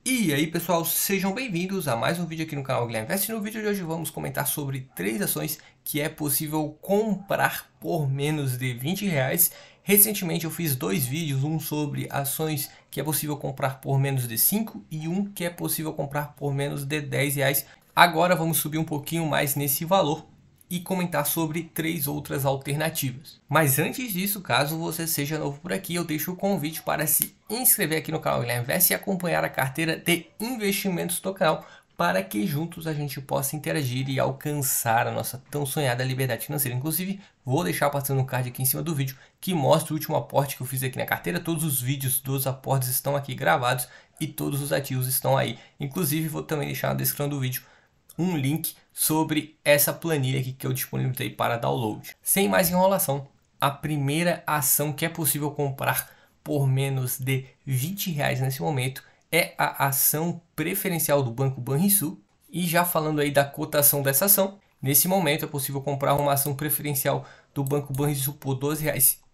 E aí pessoal, sejam bem-vindos a mais um vídeo aqui no canal Guilherme Invest. No vídeo de hoje vamos comentar sobre 3 ações que é possível comprar por menos de R$ 20. Recentemente eu fiz 2 vídeos, um sobre ações que é possível comprar por menos de 5 e um que é possível comprar por menos de R$ 10. Agora vamos subir um pouquinho mais nesse valor e comentar sobre 3 outras alternativas. Mas antes disso, caso você seja novo por aqui, eu deixo o convite para se inscrever aqui no canal Guilherme Invest e acompanhar a carteira de investimentos do canal, para que juntos a gente possa interagir e alcançar a nossa tão sonhada liberdade financeira. Inclusive, vou deixar passando um card aqui em cima do vídeo que mostra o último aporte que eu fiz aqui na carteira. Todos os vídeos dos aportes estão aqui gravados e todos os ativos estão aí. Inclusive, vou também deixar na descrição do vídeo um link sobre essa planilha aqui que eu disponibilizei para download. Sem mais enrolação, a primeira ação que é possível comprar por menos de R$ 20 nesse momento é a ação preferencial do Banco Banrisul. E já falando aí da cotação dessa ação, nesse momento é possível comprar uma ação preferencial do Banco Banrisul por R$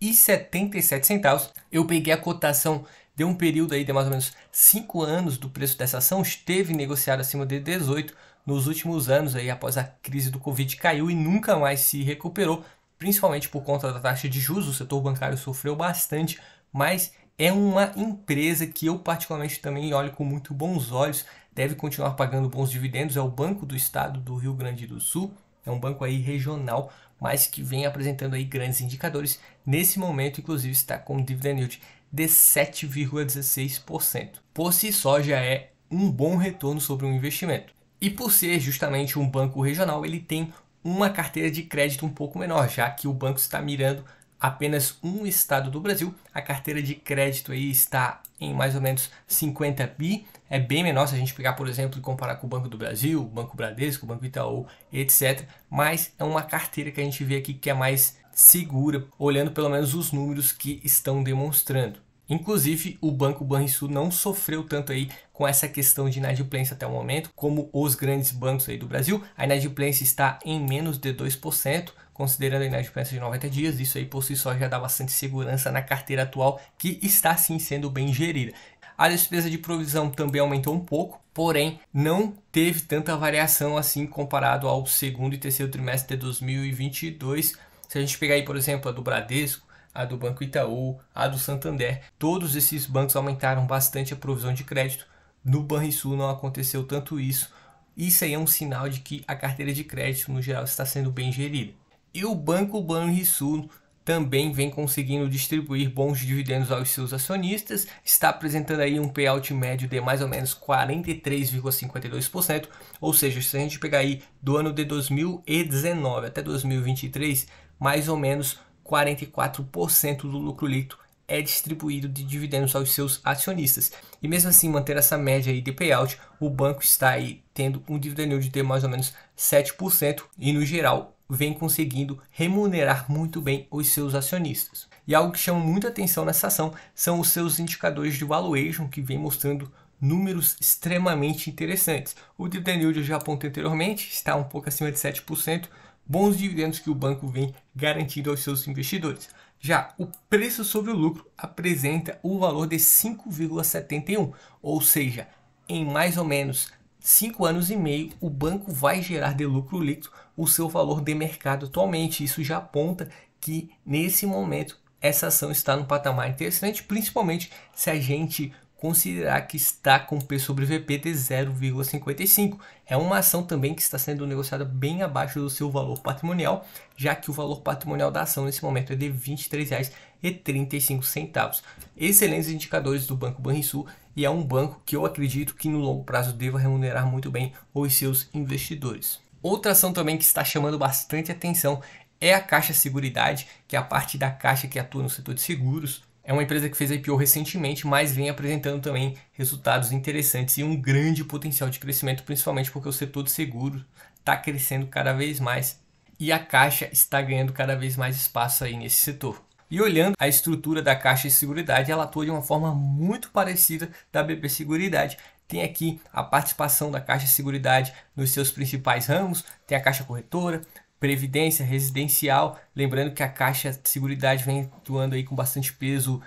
12,77. Eu peguei a cotação de um período aí de mais ou menos 5 anos do preço dessa ação, esteve negociado acima de 18 nos últimos anos, aí após a crise do Covid caiu e nunca mais se recuperou, principalmente por conta da taxa de juros. O setor bancário sofreu bastante, mas é uma empresa que eu particularmente também olho com muito bons olhos, deve continuar pagando bons dividendos. É o Banco do Estado do Rio Grande do Sul, é um banco aí regional, mas que vem apresentando aí grandes indicadores. Nesse momento, inclusive, está com um dividend yield de 7,16%. Por si só já é um bom retorno sobre um investimento. E por ser justamente um banco regional, ele tem uma carteira de crédito um pouco menor, já que o banco está mirando apenas um estado do Brasil. A carteira de crédito aí está em mais ou menos 50 bi, é bem menor se a gente pegar, por exemplo, e comparar com o Banco do Brasil, o Banco Bradesco, o Banco Itaú, etc. Mas é uma carteira que a gente vê aqui que é mais segura, olhando pelo menos os números que estão demonstrando. Inclusive, o Banco Banrisul não sofreu tanto aí com essa questão de inadimplência até o momento, como os grandes bancos aí do Brasil. A inadimplência está em menos de 2%, considerando a inadimplência de 90 dias. Isso aí por si só já dá bastante segurança na carteira atual, que está sim sendo bem gerida. A despesa de provisão também aumentou um pouco, porém não teve tanta variação assim comparado ao segundo e terceiro trimestre de 2022. Se a gente pegar aí, por exemplo, a do Bradesco, a do Banco Itaú, a do Santander, todos esses bancos aumentaram bastante a provisão de crédito. No Banrisul não aconteceu tanto isso. Isso aí é um sinal de que a carteira de crédito no geral está sendo bem gerida. E o Banco Banrisul também vem conseguindo distribuir bons dividendos aos seus acionistas, está apresentando aí um payout médio de mais ou menos 43,52%, ou seja, se a gente pegar aí do ano de 2019 até 2023, mais ou menos 44% do lucro líquido é distribuído de dividendos aos seus acionistas. E mesmo assim, manter essa média aí de payout, o banco está aí tendo um dividend yield de mais ou menos 7% e no geral vem conseguindo remunerar muito bem os seus acionistas. E algo que chama muita atenção nessa ação são os seus indicadores de valuation, que vem mostrando números extremamente interessantes. O dividend yield, eu já apontei anteriormente, está um pouco acima de 7%, bons dividendos que o banco vem garantindo aos seus investidores. Já o preço sobre o lucro apresenta o valor de 5,71, ou seja, em mais ou menos 5 anos e meio, o banco vai gerar de lucro líquido o seu valor de mercado atualmente. Isso já aponta que nesse momento essa ação está num patamar interessante, principalmente se a gente considerar que está com P sobre VP de 0,55. É uma ação também que está sendo negociada bem abaixo do seu valor patrimonial, já que o valor patrimonial da ação nesse momento é de R$ 23,35. Excelentes indicadores do Banco Banrisul e é um banco que eu acredito que no longo prazo deva remunerar muito bem os seus investidores. Outra ação também que está chamando bastante atenção é a Caixa Seguridade, que é a parte da Caixa que atua no setor de seguros. É uma empresa que fez IPO recentemente, mas vem apresentando também resultados interessantes e um grande potencial de crescimento, principalmente porque o setor de seguros está crescendo cada vez mais e a Caixa está ganhando cada vez mais espaço aí nesse setor. E olhando a estrutura da Caixa de Seguridade, ela atua de uma forma muito parecida da BB Seguridade. Tem aqui a participação da Caixa de Seguridade nos seus principais ramos, tem a Caixa Corretora, Previdência, Residencial. Lembrando que a Caixa de Seguridade vem atuando aí com bastante peso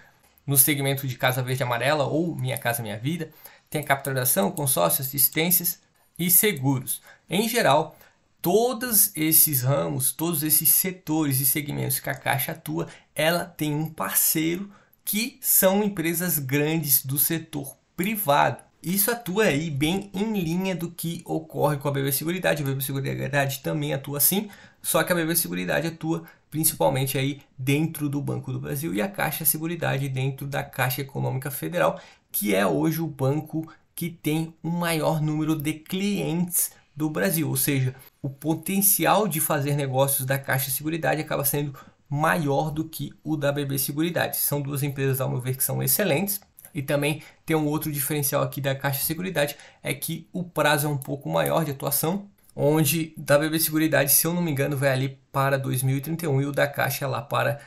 no segmento de Casa Verde e Amarela ou Minha Casa Minha Vida. tem a capitalização, consórcio, assistências e seguros. Em geral, todos esses ramos, todos esses setores e segmentos que a Caixa atua, ela tem um parceiro que são empresas grandes do setor privado. Isso atua aí bem em linha do que ocorre com a BB Seguridade. A BB Seguridade também atua assim, só que a BB Seguridade atua principalmente aí dentro do Banco do Brasil e a Caixa Seguridade dentro da Caixa Econômica Federal, que é hoje o banco que tem o maior número de clientes do Brasil. Ou seja, o potencial de fazer negócios da Caixa Seguridade acaba sendo maior do que o da BB Seguridade. São duas empresas, ao meu ver, que são excelentes. E também tem um outro diferencial aqui da Caixa Seguridade, é que o prazo é um pouco maior de atuação, onde da BB Seguridade, se eu não me engano, vai ali para 2031 e o da Caixa lá para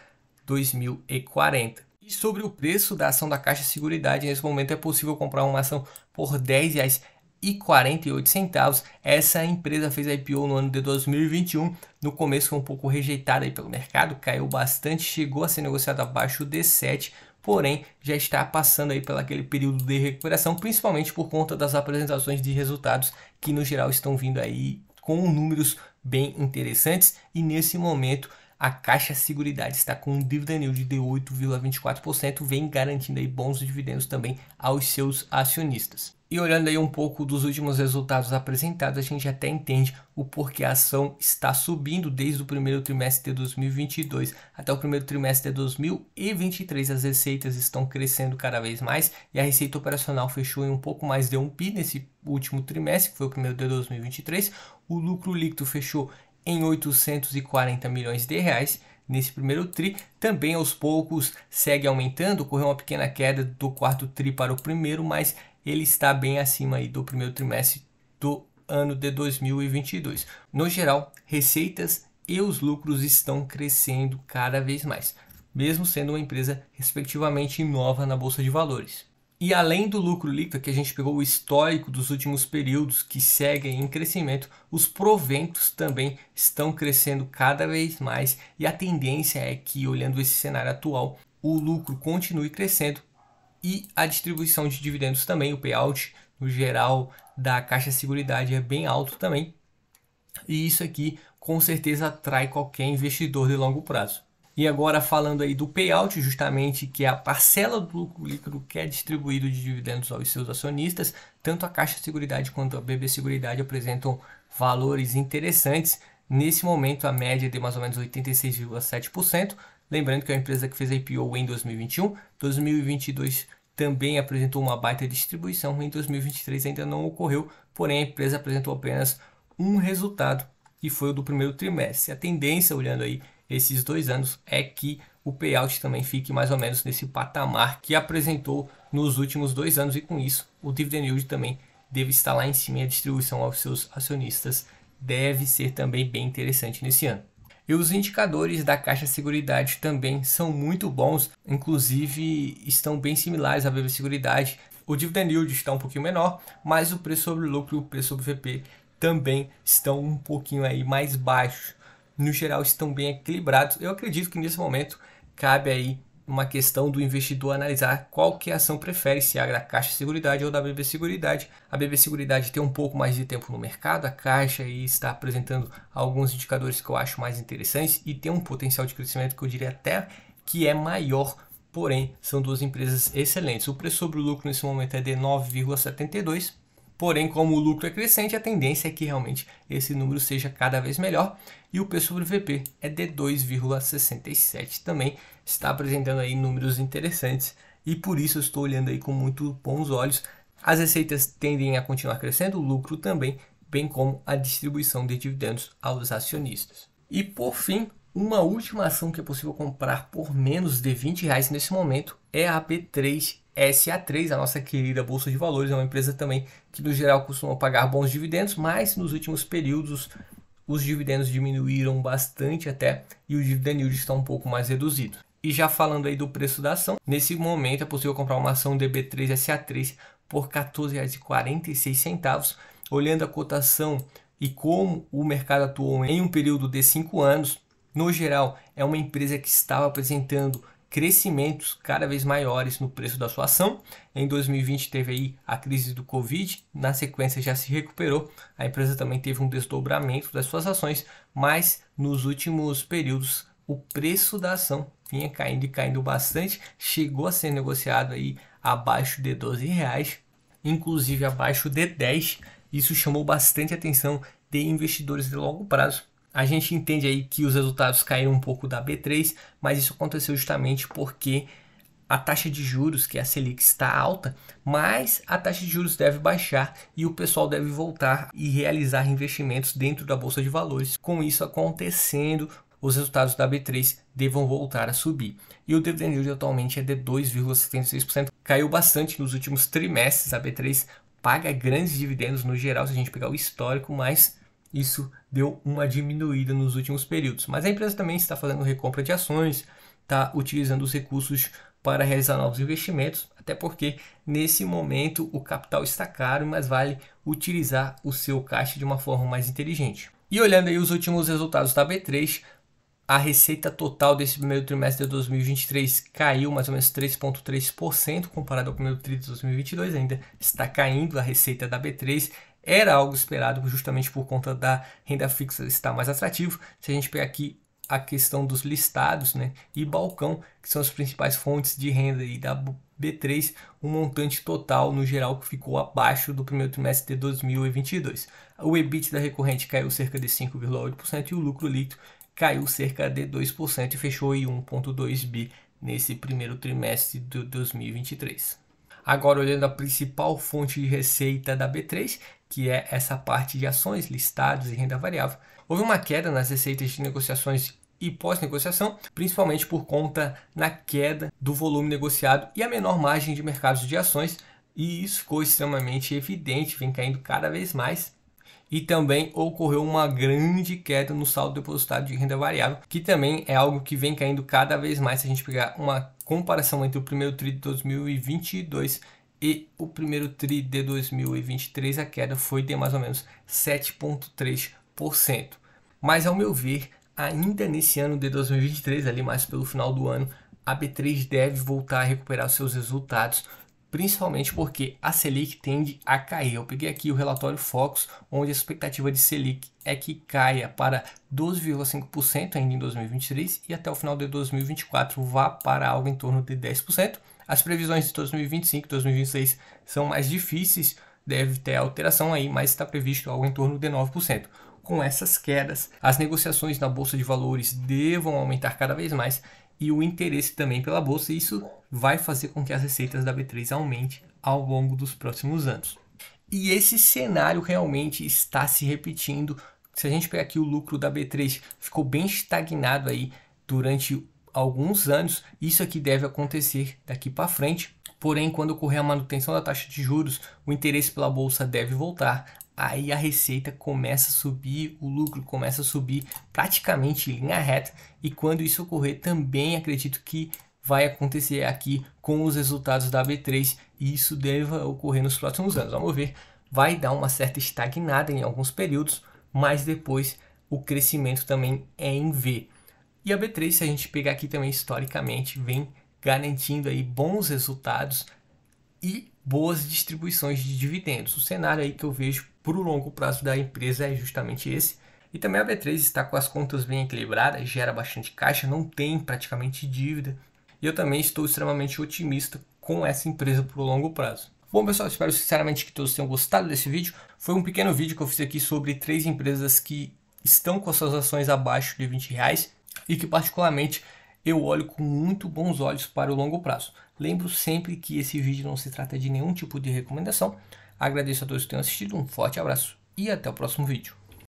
2040. E sobre o preço da ação da Caixa Seguridade, nesse momento é possível comprar uma ação por R$ 10,48. Essa empresa fez IPO no ano de 2021. No começo foi um pouco rejeitada aí pelo mercado, caiu bastante, chegou a ser negociada abaixo de 7, porém já está passando aí pelo aquele período de recuperação, principalmente por conta das apresentações de resultados que no geral estão vindo aí com números bem interessantes, e nesse momento a Caixa Seguridade está com um dividend yield de 8,24%, vem garantindo aí bons dividendos também aos seus acionistas. E olhando aí um pouco dos últimos resultados apresentados, a gente até entende o porquê a ação está subindo desde o primeiro trimestre de 2022 até o primeiro trimestre de 2023. As receitas estão crescendo cada vez mais e a receita operacional fechou em um pouco mais de 1 bi nesse último trimestre, que foi o primeiro de 2023. O lucro líquido fechou em 840 milhões de reais nesse primeiro tri. Também aos poucos segue aumentando, ocorreu uma pequena queda do quarto tri para o primeiro, mas ele está bem acima aí do primeiro trimestre do ano de 2022. No geral, receitas e os lucros estão crescendo cada vez mais, mesmo sendo uma empresa respectivamente nova na Bolsa de Valores. E além do lucro líquido, que a gente pegou o histórico dos últimos períodos que seguem em crescimento, os proventos também estão crescendo cada vez mais e a tendência é que, olhando esse cenário atual, o lucro continue crescendo e a distribuição de dividendos também, o payout no geral da Caixa Seguridade é bem alto também. E isso aqui com certeza atrai qualquer investidor de longo prazo. E agora falando aí do payout, justamente, que é a parcela do lucro líquido que é distribuído de dividendos aos seus acionistas, tanto a Caixa Seguridade quanto a BB Seguridade apresentam valores interessantes. Nesse momento a média é de mais ou menos 86,7%. Lembrando que é uma empresa que fez IPO em 2021, 2022 também apresentou uma baita distribuição, em 2023 ainda não ocorreu, porém a empresa apresentou apenas um resultado, que foi o do primeiro trimestre. A tendência, olhando aí esses 2 anos, é que o payout também fique mais ou menos nesse patamar que apresentou nos últimos 2 anos, e com isso o dividend yield também deve estar lá em cima e a distribuição aos seus acionistas deve ser também bem interessante nesse ano. E os indicadores da Caixa Seguridade também são muito bons, inclusive estão bem similares à BB Seguridade. O dividend yield está um pouquinho menor, mas o preço sobre lucro e o preço sobre VP também estão um pouquinho aí mais baixos. No geral estão bem equilibrados. Eu acredito que nesse momento cabe aí uma questão do investidor analisar qual que a ação prefere, se é a da Caixa Seguridade ou da BB Seguridade. A BB Seguridade tem um pouco mais de tempo no mercado, a Caixa aí está apresentando alguns indicadores que eu acho mais interessantes e tem um potencial de crescimento que eu diria até que é maior, porém são duas empresas excelentes. O preço sobre o lucro nesse momento é de 9,72, porém como o lucro é crescente, a tendência é que realmente esse número seja cada vez melhor, e o preço sobre o VP é de 2,67, também está apresentando aí números interessantes e por isso eu estou olhando aí com muito bons olhos. As receitas tendem a continuar crescendo, o lucro também, bem como a distribuição de dividendos aos acionistas. E por fim, uma última ação que é possível comprar por menos de R$20 nesse momento é a B3SA3, a nossa querida Bolsa de Valores. É uma empresa também que no geral costuma pagar bons dividendos, mas nos últimos períodos os dividendos diminuíram bastante até e o dividend yield está um pouco mais reduzido. E já falando aí do preço da ação, nesse momento é possível comprar uma ação de B3SA3 por R$14,46. Olhando a cotação e como o mercado atuou em um período de 5 anos, no geral é uma empresa que estava apresentando crescimentos cada vez maiores no preço da sua ação. Em 2020 teve aí a crise do Covid, na sequência já se recuperou. A empresa também teve um desdobramento das suas ações, mas nos últimos períodos o preço da ação vinha caindo e caindo bastante, chegou a ser negociado aí abaixo de R$12, inclusive abaixo de 10. Isso chamou bastante atenção de investidores de longo prazo. A gente entende aí que os resultados caíram um pouco da B3, mas isso aconteceu justamente porque a taxa de juros, que é a Selic, está alta, mas a taxa de juros deve baixar e o pessoal deve voltar e realizar investimentos dentro da Bolsa de Valores. Com isso acontecendo, os resultados da B3 devam voltar a subir. E o dividend yield atualmente é de 2,76%. Caiu bastante nos últimos trimestres. A B3 paga grandes dividendos no geral, se a gente pegar o histórico, mas isso deu uma diminuída nos últimos períodos. Mas a empresa também está fazendo recompra de ações, está utilizando os recursos para realizar novos investimentos, até porque nesse momento o capital está caro, mas vale utilizar o seu caixa de uma forma mais inteligente. E olhando aí os últimos resultados da B3, a receita total desse primeiro trimestre de 2023 caiu mais ou menos 3,3% comparado ao primeiro trimestre de 2022, ainda está caindo a receita da B3. Era algo esperado justamente por conta da renda fixa estar mais atrativo. Se a gente pegar aqui a questão dos listados, né, e balcão, que são as principais fontes de renda aí da B3, um montante total no geral que ficou abaixo do primeiro trimestre de 2022. O EBITDA recorrente caiu cerca de 5,8% e o lucro líquido caiu cerca de 2% e fechou em 1,2 bi nesse primeiro trimestre de 2023. Agora olhando a principal fonte de receita da B3, que é essa parte de ações, listados e renda variável, houve uma queda nas receitas de negociações e pós-negociação, principalmente por conta na queda do volume negociado e a menor margem de mercados de ações, e isso ficou extremamente evidente, vem caindo cada vez mais. E também ocorreu uma grande queda no saldo depositário de renda variável, que também é algo que vem caindo cada vez mais. Se a gente pegar uma comparação entre o primeiro TRI de 2022 e o primeiro TRI de 2023, a queda foi de mais ou menos 7,3%. Mas ao meu ver, ainda nesse ano de 2023, ali mais pelo final do ano, a B3 deve voltar a recuperar seus resultados, principalmente porque a Selic tende a cair. Eu peguei aqui o relatório Focus, onde a expectativa de Selic é que caia para 12,5% ainda em 2023 e até o final de 2024 vá para algo em torno de 10%. As previsões de 2025 e 2026 são mais difíceis, deve ter alteração aí, mas está previsto algo em torno de 9%. Com essas quedas, as negociações na Bolsa de Valores devam aumentar cada vez mais e o interesse também pela bolsa, e isso vai fazer com que as receitas da B3 aumentem ao longo dos próximos anos. E esse cenário realmente está se repetindo. Se a gente pegar aqui o lucro da B3, ficou bem estagnado aí durante alguns anos. Isso aqui deve acontecer daqui para frente. Porém, quando ocorrer a manutenção da taxa de juros, o interesse pela bolsa deve voltar. Aí a receita começa a subir, o lucro começa a subir praticamente em linha reta, e quando isso ocorrer também acredito que vai acontecer aqui com os resultados da B3, e isso deve ocorrer nos próximos anos. Vamos ver, vai dar uma certa estagnada em alguns períodos, mas depois o crescimento também é em V. E a B3, se a gente pegar aqui também historicamente, vem garantindo aí bons resultados e boas distribuições de dividendos. O cenário aí que eu vejo para o longo prazo da empresa é justamente esse. E também a B3 está com as contas bem equilibradas, gera bastante caixa, não tem praticamente dívida. E eu também estou extremamente otimista com essa empresa para o longo prazo. Bom pessoal, espero sinceramente que todos tenham gostado desse vídeo. Foi um pequeno vídeo que eu fiz aqui sobre 3 empresas que estão com as suas ações abaixo de R$20 e que particularmente eu olho com muito bons olhos para o longo prazo. Lembro sempre que esse vídeo não se trata de nenhum tipo de recomendação. Agradeço a todos que tenham assistido, um forte abraço e até o próximo vídeo.